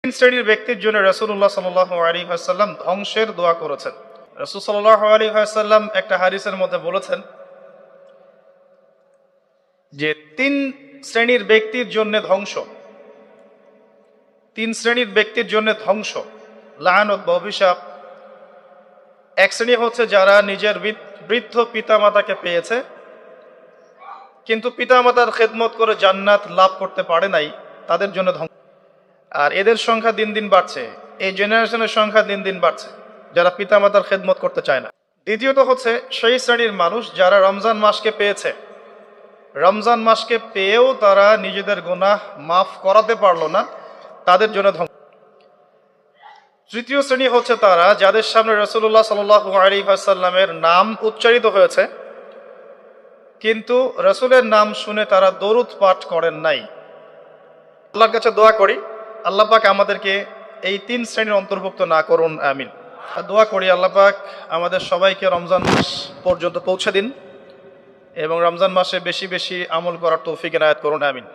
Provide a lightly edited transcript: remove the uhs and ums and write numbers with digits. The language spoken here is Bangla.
তিন শ্রেণীর ব্যক্তির জন্য রাসূলুল্লাহ সাল্লাল্লাহু আলাইহি ওয়াসাল্লাম ধ্বংসের দোয়া করেছেন। রাসূল সাল্লাল্লাহু আলাইহি ওয়াসাল্লাম একটা হাদিসের মধ্যে বলেছেন যে তিন শ্রেণীর ব্যক্তির জন্য ধ্বংস, তিন শ্রেণীর ব্যক্তির জন্য ধ্বংস, লাআনত বা অভিশাপ। এক শ্রেণী হচ্ছে যারা নিজের বৃদ্ধ পিতামাতাকে পেয়েছে কিন্তু পিতামাতার খেদমত করে জান্নাত লাভ করতে পারে নাই, তাদের জন্য ধ্বংস। আর এদের সংখ্যা দিন দিন বাড়ছে, এই জেনারেশনের সংখ্যা দিন দিন বাড়ছে যারা পিতামাতার খেদমত করতে চায় না। দ্বিতীয়ত হচ্ছে সেই শ্রেণীর মানুষ যারা রমজান মাসকে পেয়েছে, রমজান মাসকে পেয়েও তারা নিজেদের গুনাহ মাফ করাতে পারলো না, তাদের জন্য ধ্বংস। তৃতীয় শ্রেণী হচ্ছে তারা যাদের সামনে রাসূলুল্লাহ সাল্লাল্লাহু আলাইহি ওয়াসাল্লামের নাম উচ্চারিত হয়েছে কিন্তু রাসূলের নাম শুনে তারা দরুদ পাঠ করেন নাই। আল্লাহর কাছে দোয়া করি আল্লাহ পাক আমাদেরকে এই তিন শ্রেণীর অন্তর্ভুক্ত না করুন, আমিন। দোয়া করি আল্লাহ পাক আমাদের সবাইকে রমজান মাস পর্যন্ত পৌঁছে দিন এবং রমজান মাসে বেশি বেশি আমল করার তৌফিক এনায়েত করুন, আমিন।